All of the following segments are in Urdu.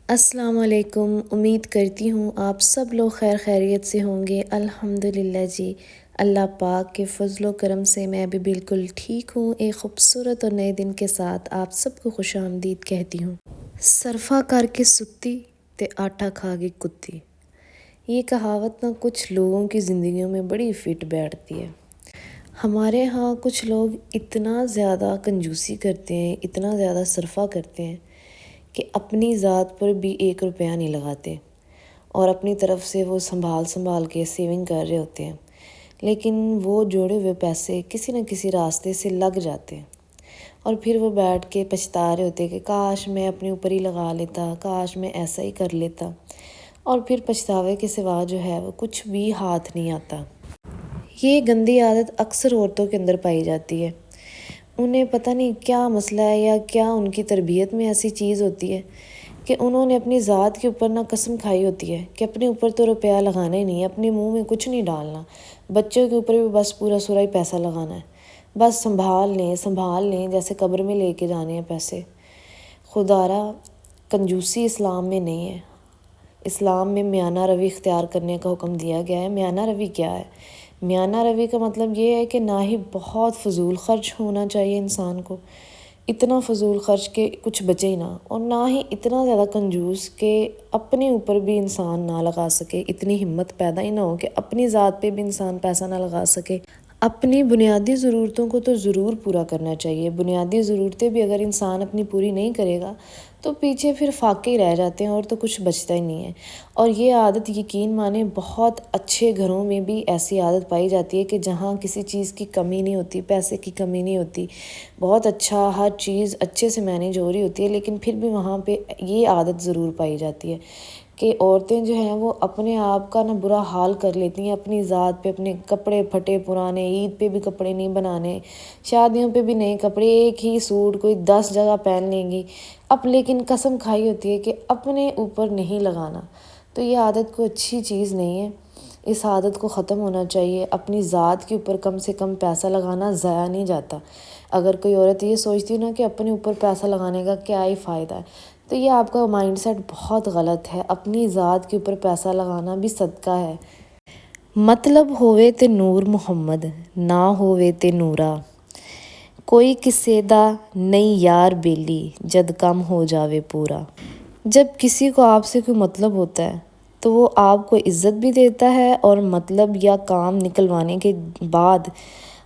السلام علیکم۔ امید کرتی ہوں آپ سب لوگ خیر خیریت سے ہوں گے۔ الحمدللہ جی، اللہ پاک کے فضل و کرم سے میں بھی بالکل ٹھیک ہوں۔ ایک خوبصورت اور نئے دن کے ساتھ آپ سب کو خوش آمدید کہتی ہوں۔ صرفہ کر کے ستی تے آٹا کھا گئی کتی، یہ کہاوت نہ کچھ لوگوں کی زندگیوں میں بڑی فٹ بیٹھتی ہے۔ ہمارے ہاں کچھ لوگ اتنا زیادہ کنجوسی کرتے ہیں، اتنا زیادہ صرفہ کرتے ہیں کہ اپنی ذات پر بھی 1 روپیہ نہیں لگاتے، اور اپنی طرف سے وہ سنبھال کے سیونگ کر رہے ہوتے ہیں، لیکن وہ جوڑے ہوئے پیسے کسی نہ کسی راستے سے لگ جاتے ہیں، اور پھر وہ بیٹھ کے پچھتا رہے ہوتے ہیں کہ کاش میں اپنے اوپر ہی لگا لیتا، کاش میں ایسا ہی کر لیتا، اور پھر پچھتاوے کے سوا جو ہے وہ کچھ بھی ہاتھ نہیں آتا۔ یہ گندی عادت اکثر عورتوں کے اندر پائی جاتی ہے۔ انہیں پتہ نہیں کیا مسئلہ ہے یا کیا ان کی تربیت میں ایسی چیز ہوتی ہے کہ انہوں نے اپنی ذات کے اوپر نہ قسم کھائی ہوتی ہے کہ اپنے اوپر تو روپیہ لگانا ہی نہیں ہے، اپنے منہ میں کچھ نہیں ڈالنا، بچوں کے اوپر بھی بس پورا سورا ہی پیسہ لگانا ہے، بس سنبھال لیں جیسے قبر میں لے کے جانے ہیں پیسے۔ خدارا، کنجوسی اسلام میں نہیں ہے۔ اسلام میں میانہ روی اختیار کرنے کا حکم دیا گیا ہے۔ میانہ روی کیا ہے؟ میانہ روی کا مطلب یہ ہے کہ نہ ہی بہت فضول خرچ ہونا چاہیے انسان کو، اتنا فضول خرچ کہ کچھ بچے ہی نہ، اور نہ ہی اتنا زیادہ کنجوس کہ اپنے اوپر بھی انسان نہ لگا سکے، اتنی ہمت پیدا ہی نہ ہو کہ اپنی ذات پہ بھی انسان پیسہ نہ لگا سکے۔ اپنی بنیادی ضرورتوں کو تو ضرور پورا کرنا چاہیے۔ بنیادی ضرورتیں بھی اگر انسان اپنی پوری نہیں کرے گا تو پیچھے پھر فاقے ہی رہ جاتے ہیں اور تو کچھ بچتا ہی نہیں ہے۔ اور یہ عادت یقین مانیں بہت اچھے گھروں میں بھی ایسی عادت پائی جاتی ہے کہ جہاں کسی چیز کی کمی نہیں ہوتی، پیسے کی کمی نہیں ہوتی، بہت اچھا ہر چیز اچھے سے مینیج ہو رہی ہوتی ہے، لیکن پھر بھی وہاں پہ یہ عادت ضرور پائی جاتی ہے کہ عورتیں جو ہیں وہ اپنے آپ کا نہ برا حال کر لیتی ہیں، اپنی ذات پہ اپنے کپڑے پھٹے پرانے، عید پہ بھی کپڑے نہیں بنانے، شادیوں پہ بھی نئے کپڑے، ایک ہی سوٹ کوئی 10 جگہ پہن لیں گی، اب لیکن قسم کھائی ہوتی ہے کہ اپنے اوپر نہیں لگانا۔ تو یہ عادت کوئی اچھی چیز نہیں ہے، اس عادت کو ختم ہونا چاہیے۔ اپنی ذات کے اوپر کم سے کم پیسہ لگانا ضائع نہیں جاتا۔ اگر کوئی عورت یہ سوچتی ہے نا کہ اپنے اوپر پیسہ لگانے کا کیا ہی فائدہ ہے، تو یہ آپ کا مائنڈ سیٹ بہت غلط ہے۔ اپنی ذات کے اوپر پیسہ لگانا بھی صدقہ ہے۔ مطلب ہووے تے نور محمد، نہ ہووے تے نورا، کوئی کسے دا نہیں یار بیلی، جد کم ہو جاوے پورا۔ جب کسی کو آپ سے کوئی مطلب ہوتا ہے تو وہ آپ کو عزت بھی دیتا ہے، اور مطلب یا کام نکلوانے کے بعد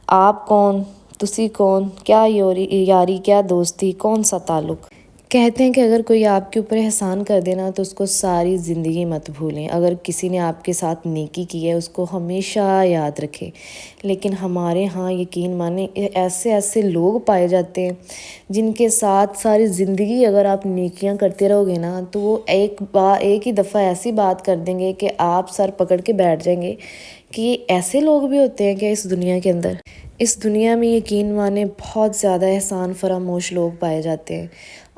آپ کون، تسی کون، کیا یاری، کیا دوستی، کون سا تعلق۔ کہتے ہیں کہ اگر کوئی آپ کے اوپر احسان کر دینا تو اس کو ساری زندگی مت بھولیں۔ اگر کسی نے آپ کے ساتھ نیکی کی ہے اس کو ہمیشہ یاد رکھیں۔ لیکن ہمارے ہاں یقین مانیں ایسے لوگ پائے جاتے ہیں جن کے ساتھ ساری زندگی اگر آپ نیکیاں کرتے رہو گے نا تو وہ ایک ہی دفعہ ایسی بات کر دیں گے کہ آپ سر پکڑ کے بیٹھ جائیں گے کہ ایسے لوگ بھی ہوتے ہیں کہ اس دنیا کے اندر۔ اس دنیا میں یقین مانیں بہت زیادہ احسان فراموش لوگ پائے جاتے ہیں۔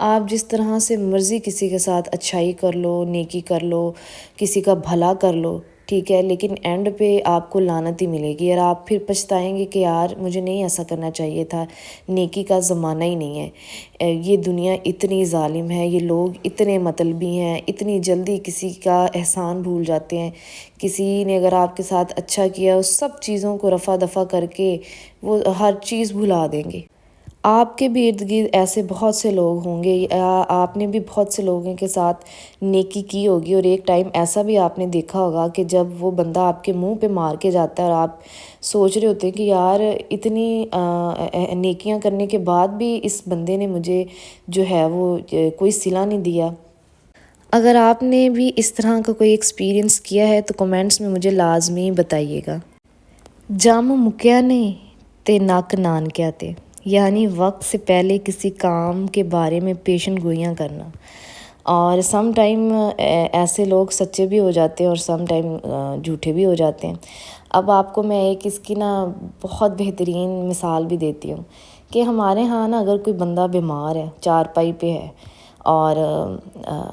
آپ جس طرح سے مرضی کسی کے ساتھ اچھائی کر لو، نیکی کر لو، کسی کا بھلا کر لو، ٹھیک ہے، لیکن اینڈ پہ آپ کو لعنت ہی ملے گی، اور آپ پھر پچھتائیں گے کہ یار مجھے نہیں ایسا کرنا چاہیے تھا، نیکی کا زمانہ ہی نہیں ہے، یہ دنیا اتنی ظالم ہے، یہ لوگ اتنے مطلبی ہیں، اتنی جلدی کسی کا احسان بھول جاتے ہیں۔ کسی نے اگر آپ کے ساتھ اچھا کیا اس سب چیزوں کو رفع دفع کر کے وہ ہر چیز بھلا دیں گے۔ آپ کے بھی ارد گرد ایسے بہت سے لوگ ہوں گے، یا آپ نے بھی بہت سے لوگوں کے ساتھ نیکی کی ہوگی، اور ایک ٹائم ایسا بھی آپ نے دیکھا ہوگا کہ جب وہ بندہ آپ کے منہ پہ مار کے جاتا ہے اور آپ سوچ رہے ہوتے ہیں کہ یار اتنی نیکیاں کرنے کے بعد بھی اس بندے نے مجھے جو ہے وہ کوئی صلہ نہیں دیا۔ اگر آپ نے بھی اس طرح کا کوئی ایکسپیرینس کیا ہے تو کمنٹس میں مجھے لازمی بتائیے گا۔ جم مکیا نہیں تے نک نانکیا تے، یعنی وقت سے پہلے کسی کام کے بارے میں پیشن گوئیاں کرنا، اور سم ٹائم ایسے لوگ سچے بھی ہو جاتے ہیں اور سم ٹائم جھوٹے بھی ہو جاتے ہیں۔ اب آپ کو میں ایک اس کی بہت بہترین مثال بھی دیتی ہوں کہ ہمارے ہاں اگر کوئی بندہ بیمار ہے، چارپائی پہ ہے، اور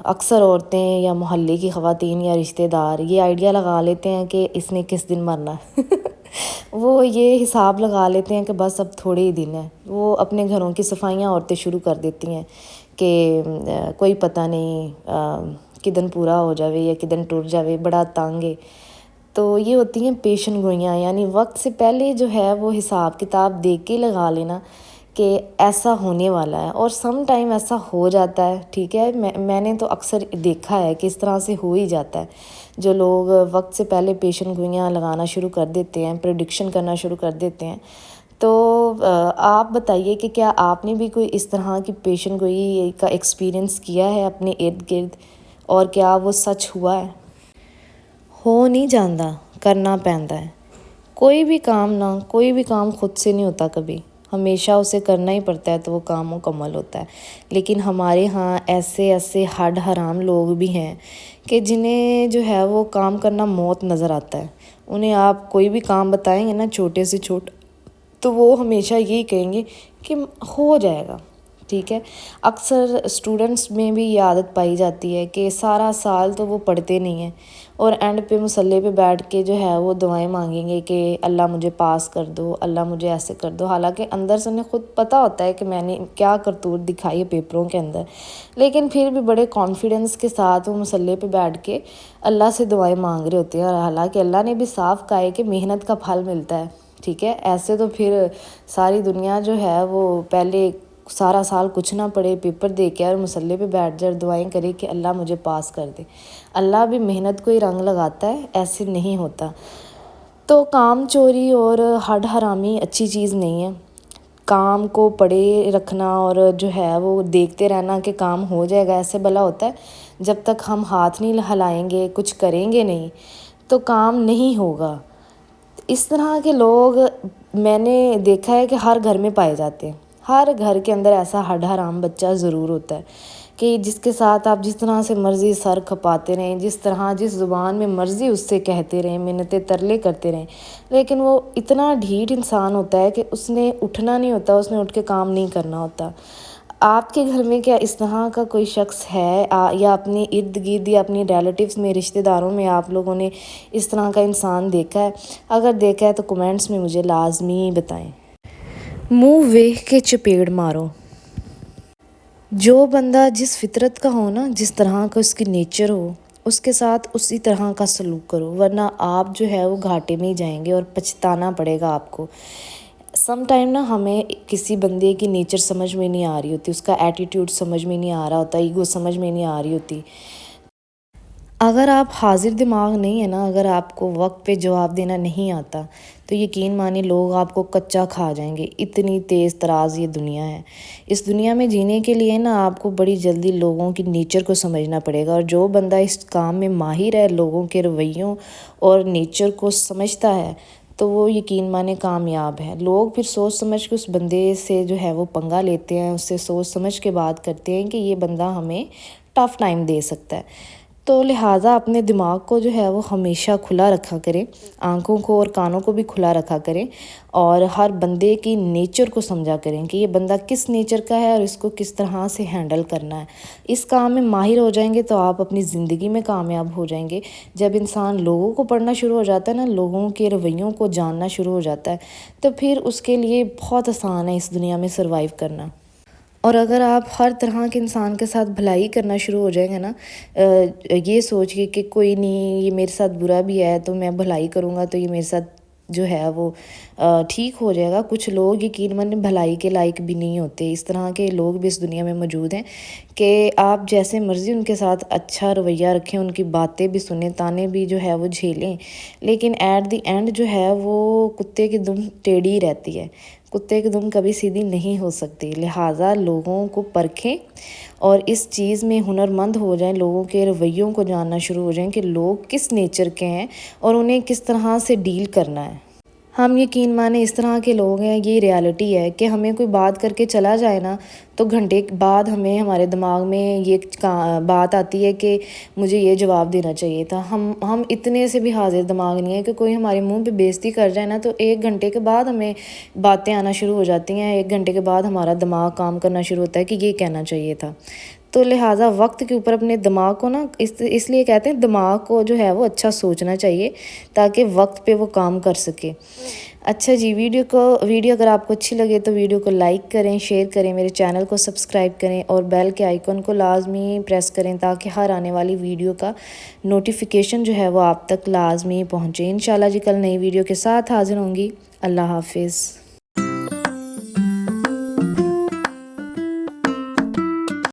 اکثر عورتیں یا محلے کی خواتین یا رشتہ دار یہ آئیڈیا لگا لیتے ہیں کہ اس نے کس دن مرنا ہے وہ یہ حساب لگا لیتے ہیں کہ بس اب تھوڑے ہی دن ہیں، وہ اپنے گھروں کی صفائیاں عورتیں شروع کر دیتی ہیں کہ کوئی پتہ نہیں کدن پورا ہو جاوے یا کدن ٹر جاوے، بڑا تنگ ہے۔ تو یہ ہوتی ہیں پیشن گوئیاں، یعنی وقت سے پہلے جو ہے وہ حساب کتاب دیکھ کے لگا لینا کہ ایسا ہونے والا ہے، اور سم ٹائم ایسا ہو جاتا ہے، ٹھیک ہے۔ میں نے تو اکثر دیکھا ہے کہ اس طرح سے ہو ہی جاتا ہے۔ جو لوگ وقت سے پہلے پیشن گوئیاں لگانا شروع کر دیتے ہیں، پریڈکشن کرنا شروع کر دیتے ہیں، تو آپ بتائیے کہ کیا آپ نے بھی کوئی اس طرح کی پیشن گوئی کا ایکسپیرئنس کیا ہے اپنے ارد گرد، اور کیا وہ سچ ہوا ہے؟ ہو نہیں جاندہ، کرنا پیندا ہے۔ کوئی بھی کام خود سے نہیں ہوتا کبھی، ہمیشہ اسے کرنا ہی پڑتا ہے تو وہ کام مکمل ہوتا ہے۔ لیکن ہمارے ہاں ایسے ہڈ حرام لوگ بھی ہیں کہ جنہیں جو ہے وہ کام کرنا موت نظر آتا ہے۔ انہیں آپ کوئی بھی کام بتائیں گے نا، چھوٹے سے چھوٹا، تو وہ ہمیشہ یہی کہیں گے کہ ہو جائے گا، ٹھیک ہے۔ اکثر اسٹوڈنٹس میں بھی یہ عادت پائی جاتی ہے کہ سارا سال تو وہ پڑھتے نہیں ہیں، اور اینڈ پہ مصلے پہ بیٹھ کے جو ہے وہ دعائیں مانگیں گے کہ اللہ مجھے پاس کر دو، اللہ مجھے ایسے کر دو، حالانکہ اندر سے انہیں خود پتہ ہوتا ہے کہ میں نے کیا کرتوت دکھائی ہے پیپروں کے اندر، لیکن پھر بھی بڑے کانفیڈنس کے ساتھ وہ مصلے پہ بیٹھ کے اللہ سے دعائیں مانگ رہے ہوتے ہیں، اور حالانکہ اللہ نے بھی صاف کہا ہے کہ محنت کا پھل ملتا ہے، ٹھیک ہے۔ ایسے تو پھر ساری دنیا جو ہے وہ پہلے سارا سال کچھ نہ پڑھے، پیپر دے کے اور مصلے پہ بیٹھ جائے اور دعائیں کرے کہ اللہ مجھے پاس کر دے۔ اللہ بھی محنت کو ہی رنگ لگاتا ہے، ایسے نہیں ہوتا۔ تو کام چوری اور ہڈ حرامی اچھی چیز نہیں ہے۔ کام کو پڑے رکھنا اور جو ہے وہ دیکھتے رہنا کہ کام ہو جائے گا، ایسے بھلا ہوتا ہے؟ جب تک ہم ہاتھ نہیں ہلائیں گے، کچھ کریں گے نہیں، تو کام نہیں ہوگا۔ اس طرح کے لوگ میں نے دیکھا ہے کہ ہر گھر میں پائے جاتے ہیں۔ ہر گھر کے اندر ایسا ہڈ حرام بچہ ضرور ہوتا ہے کہ جس کے ساتھ آپ جس طرح سے مرضی سر کھپاتے رہیں، جس زبان میں مرضی اس سے کہتے رہیں، منتیں ترلے کرتے رہیں، لیکن وہ اتنا ڈھیٹ انسان ہوتا ہے کہ اس نے اٹھنا نہیں ہوتا، اس نے اٹھ کے کام نہیں کرنا ہوتا۔ آپ کے گھر میں کیا اس طرح کا کوئی شخص ہے، یا اپنے ارد گرد یا اپنی ریلیٹیوز میں، رشتہ داروں میں آپ لوگوں نے اس طرح کا انسان دیکھا ہے؟ اگر دیکھا ہے تو کمنٹس میں مجھے لازمی بتائیں۔ منہ ویکھ کے چپیڑ مارو۔ جو بندہ جس فطرت کا ہو نا، جس طرح کا اس کی نیچر ہو، اس کے ساتھ اسی طرح کا سلوک کرو، ورنہ آپ جو ہے وہ گھاٹے میں ہی جائیں گے اور پچھتانا پڑے گا آپ کو۔ سم ٹائم نا ہمیں کسی بندے کی نیچر سمجھ میں نہیں آ رہی ہوتی، اس کا ایٹیٹیوڈ سمجھ میں نہیں آ رہا ہوتا، ایگو سمجھ میں نہیں آ رہی ہوتی۔ اگر آپ حاضر دماغ نہیں ہے نا، اگر آپ کو وقت پہ جواب دینا نہیں آتا، تو یقین مانی لوگ آپ کو کچا کھا جائیں گے۔ اتنی تیز تراز یہ دنیا ہے۔ اس دنیا میں جینے کے لیے نا آپ کو بڑی جلدی لوگوں کی نیچر کو سمجھنا پڑے گا، اور جو بندہ اس کام میں ماہر ہے، لوگوں کے رویوں اور نیچر کو سمجھتا ہے، تو وہ یقین مانے کامیاب ہے۔ لوگ پھر سوچ سمجھ کے اس بندے سے جو ہے وہ پنگا لیتے ہیں، اس سے سوچ سمجھ کے بات کرتے ہیں کہ یہ بندہ ہمیں ٹف ٹائم دے سکتا ہے۔ تو لہٰذا اپنے دماغ کو جو ہے وہ ہمیشہ کھلا رکھا کریں، آنکھوں کو اور کانوں کو بھی کھلا رکھا کریں، اور ہر بندے کی نیچر کو سمجھا کریں کہ یہ بندہ کس نیچر کا ہے اور اس کو کس طرح سے ہینڈل کرنا ہے۔ اس کام میں ماہر ہو جائیں گے تو آپ اپنی زندگی میں کامیاب ہو جائیں گے۔ جب انسان لوگوں کو پڑھنا شروع ہو جاتا ہے نا، لوگوں کے رویوں کو جاننا شروع ہو جاتا ہے، تو پھر اس کے لیے بہت آسان ہے اس دنیا میں سروائیو کرنا۔ اور اگر آپ ہر طرح کے انسان کے ساتھ بھلائی کرنا شروع ہو جائیں گے نا، یہ سوچ کے کہ کوئی نہیں، یہ میرے ساتھ برا بھی ہے تو میں بھلائی کروں گا تو یہ میرے ساتھ جو ہے وہ ٹھیک ہو جائے گا۔ کچھ لوگ یقین مانے بھلائی کے لائق بھی نہیں ہوتے۔ اس طرح کے لوگ بھی اس دنیا میں موجود ہیں کہ آپ جیسے مرضی ان کے ساتھ اچھا رویہ رکھیں، ان کی باتیں بھی سنیں، تانے بھی جو ہے وہ جھیلیں، لیکن ایٹ دی اینڈ جو ہے وہ کتے کی دم ٹیڑھی رہتی ہے۔ کتے کی دم کبھی سیدھی نہیں ہو سکتی۔ لہٰذا لوگوں کو پرکھیں اور اس چیز میں ہنرمند ہو جائیں، لوگوں کے رویوں کو جاننا شروع ہو جائیں کہ لوگ کس نیچر کے ہیں اور انہیں کس طرح سے ڈیل کرنا ہے۔ ہم یقین مانے اس طرح کے لوگ ہیں، یہ ریالٹی ہے کہ ہمیں کوئی بات کر کے چلا جائے نا، تو گھنٹے بعد ہمارے دماغ میں یہ بات آتی ہے کہ مجھے یہ جواب دینا چاہیے تھا۔ ہم اتنے سے بھی حاضر دماغ نہیں ہے کہ کوئی ہمارے منہ پہ بےزتی کر جائے نا، تو 1 گھنٹے کے بعد ہمیں باتیں آنا شروع ہو جاتی ہیں، 1 گھنٹے کے بعد ہمارا دماغ کام کرنا شروع ہوتا ہے کہ یہ کہنا چاہیے تھا۔ تو لہٰذا وقت کے اوپر اپنے دماغ کو نا اس لیے کہتے ہیں دماغ کو جو ہے وہ اچھا سوچنا چاہیے تاکہ وقت پہ وہ کام کر سکے۔ اچھا جی، ویڈیو اگر آپ کو اچھی لگے تو ویڈیو کو لائک کریں، شیئر کریں، میرے چینل کو سبسکرائب کریں اور بیل کے آئیکن کو لازمی پریس کریں تاکہ ہر آنے والی ویڈیو کا نوٹیفیکیشن جو ہے وہ آپ تک لازمی پہنچے۔ انشاءاللہ جی کل نئی ویڈیو کے ساتھ حاضر ہوں گی۔ اللہ حافظ۔